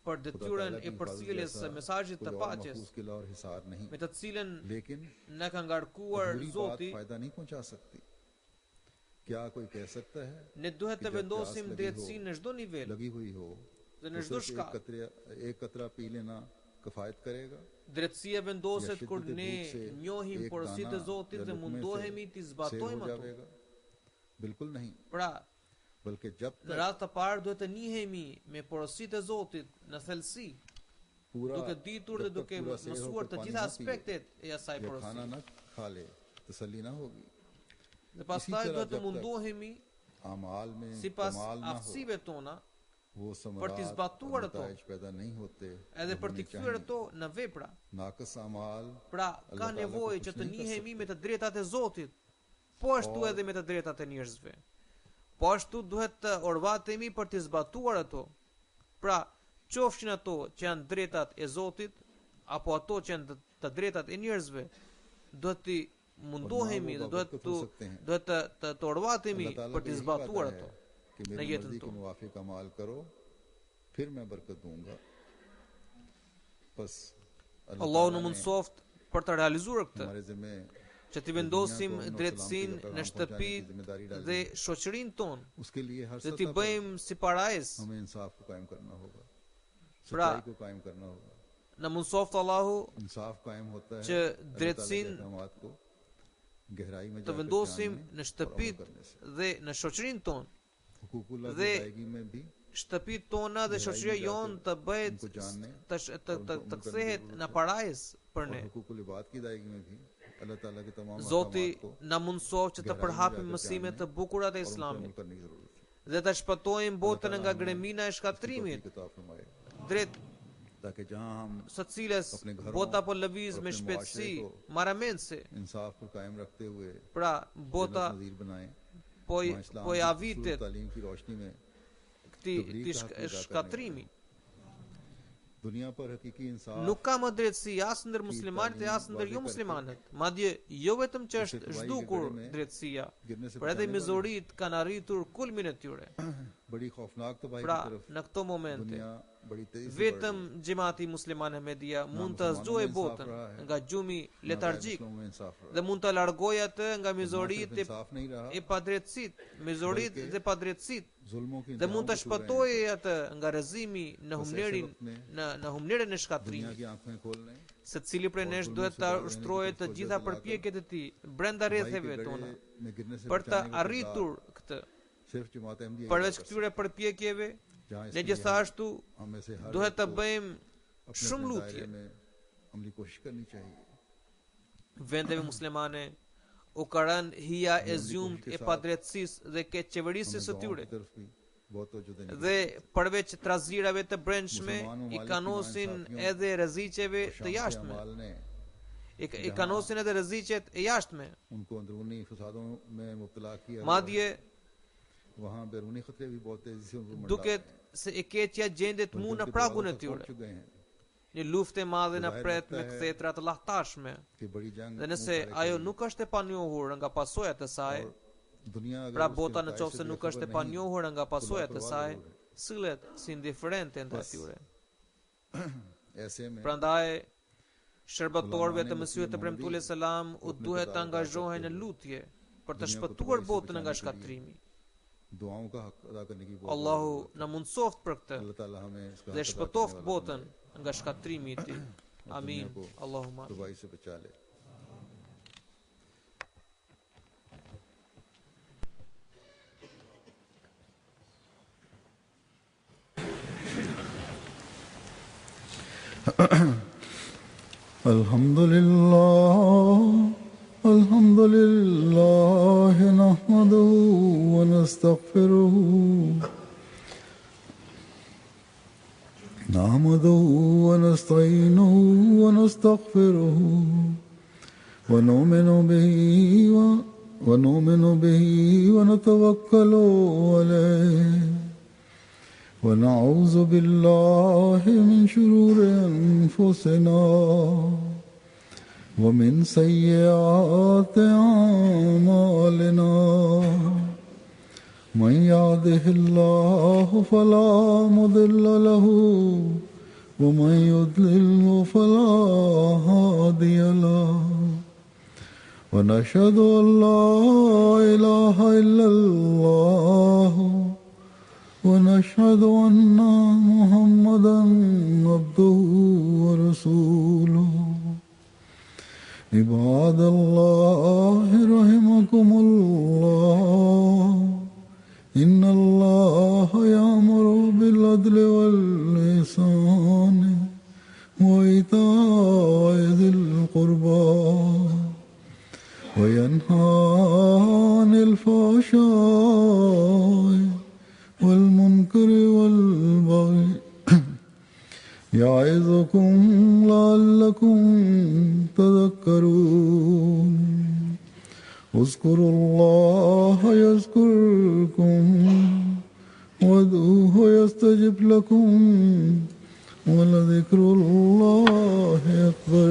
për खुदा detyrën ताला e की हिफाजत përcjelljes së जैसा mesazhit të कोई और paqes, महफूज किला और हिसार नहीं me të cilën लेकिन na ka ngarkuar बुरी बात Zoti, फायदा नहीं पहुंचा सकती क्या कोई कह सकता है ne duhet कि të जब vendosim प्यास लगी drejtësinë në çdo nivel लगी हुई हो dhe तो në çdo सिर्फ shkallë. एक कतरा पी लेना कफायत करेगा Drejtësia vendoset या kur शिद्दत ne भूख से njohim एक porositë दाना e Zotit या dhe लुकमे mundohemi t'i से सेव zbatojmë हो ato. जाएगा बिल्कुल नहीं Pra, बल्कि जब në तक rast të parë duhet të njihemi me porositë e Zotit në thellësi, पूरा duke ditur dhe जब तक duke पूरा सेर mësuar होकर të पानी gjitha ना पिए aspektet e asaj या खाना porosie. ना खा ले तसल्ली ना होगी Dhe pastaj तरह duhet të जब तक mundohemi अमाल में sipas कमाल ना हो aftësive tona वो për t'i zbatuar और ato, नताइज पैदा नहीं होते edhe जो për होने t'i kthyer चाहिए। ato në vepra. नाकस अमाल Pra, Allah ka Taala nevojë ko që kush të nahi kar njihemi sakte. me të drejtat e Zotit, po ashtu Por- edhe me të drejtat e njerëzve. Po ashtu duhet të orvatemi për t'i zbatuar ato. Pra, qofshin ato që janë drejtat e Zotit apo ato që janë të drejtat e njerëzve, duhet t'i mundohemi dhe duhet të orvatemi अल्लाह ताला për को t'i यही zbatuar वादा ato है कि në मेरी jetën मर्जी के tonë. मुवाफिक अमाल करो फिर मैं बरकत दूंगा बस अल्लाह Allahu ताला në ने mundsoft për të realizuar këtë, हमारे जिम्मे që t'i vendosim drejtësinë në shtëpitë dhe shoqërinë tonë, उसके लिए हर dhe t'i सतह पर bëjmë si parajs. हमें इंसाफ को कायम करना होगा Pra, सच्चाई को कायम करना होगा Në mundsoft Allahu इंसाफ कायम होता है që अल्लाह ताला के drejtësinë अहकामात को गहराई में të जाकर vendosim जानने në और अमल shtëpitë करने से dhe në shoqërinë tonë. हुकूकुल्लाह की dhe अदायगी में भी Shtëpitë tona dhe shoqëria jonë të bëhet të kthehet në parajs për और ne. हुकूकुल इबाद की अदायगी में भी अल्लाह ताला के तमाम Zoti अहकामात को na mundsoft që të përhapim mësimet të bukura të और उन पर Islamit अमल करने की जरूरत है dhe të shpëtojmë botën Allah nga Taala gremina e इसकी shkatrimit, तौफीक अता फरमाए drejt ताकि जहां हम së cilës अपने घरों bota po lëviz और me अपने shpejtësi मुआशरे को marramendse. इंसाफ को कायम रखते हुए Pra, bota जन्नत नज़ीर बनाए po वहाँ इस्लाम i की avitet खूबसूरत तालीम की रोशनी में këtij shkatrimi. दुनिया पर हकीकी इंसाफ Nuk ka më drejtësi as ndër muslimanët e as ndër jo muslimanët. Madje jo vetëm që është zhdukur drejtësia, गिरने से por edhe बचाने mizorit kanë arritur kulmin e tyre. वाली बड़ी खौफनाक तबाही Pra, की तरफ në këto momente, दुनिया बड़ी तेजी से vetëm xhamati musliman Ahmedia mund të zgjuajë botën nga gjumi letargjik dhe mund të largojë atë nga mizoritë इंसाफ नहीं रहा e padrejtësitë, mizoritë dhe padrejtësitë, जुल्मों की dhe mund të इंतहाओं को छू रहे हैं। shpëtojë atë nga rrezimi në humnerin në humnerin e दुनिया shkatrimit. की आंखें खोलने Secili prej nesh duhet ta ushtrojë të gjitha përpjekjet e tij brenda rrethave tona में गिरने से për të बचाने का arritur këtë. सिर्फ जमात Ahmadiyya Përveç këtyre përpjekjeve, ne gjithashtu हमें से हर duhet të एक को bëjmë अपने shumë अपने lutje दायरे में अमली कोशिश करनी चाहिए vendeve muslimane u ka rënë hija e zjumt e padrejtësisë dhe ke qeverisjes së हमें गाँव tyre. की तरफ भी dhe përveç trazirave të brendshme i kanosin edhe rreziqeve të jashtme. I kanosin edhe rreziqet e jashtme. Madje duket se e keqja gjendet mu në pragun e tyre. Një luftë e madhe na pret me kthetra të llahtarshme. Dhe nëse ajo nuk është e panjohur nga pasojat e saj, pra bota në qoftë se nuk është e panjohur nga pasojat e saj, sillet si indiferente ndaj tyre. Prandaj shërbëtorëve të Mesihut të premtuar selam u duhet të angazhohen në lutje për të shpëtuar botën nga shkatrimi. Allahu na mundsoft për këtë dhe shpëtoft botën nga shkatrimi i tij. Amin. Allahumma. Alhamdulillah nahmaduhu wa nastaghfiruhu wa nasta'inuhu wa nastaghfiruhu wa nu'minu bihi wa natawakkalu alayhi ونعوذ بالله من شرور أنفسنا ومن سيئات أعمالنا من يهده الله فلا مضل له ومن يضلل فلا هادي له ونشهد أن لا إله إلا الله ونشهد أن محمدا عبده ورسوله عباد الله رحمكم الله إن الله يأمر بالعدل والإحسان وإيتاء ذي القربى وينهى عن الفحشاء والمنكر والبغي يعظكم لعلكم تذكرون اذكروا الله يذكركم وادعوه يستجب لكم ولذكر الله أكبر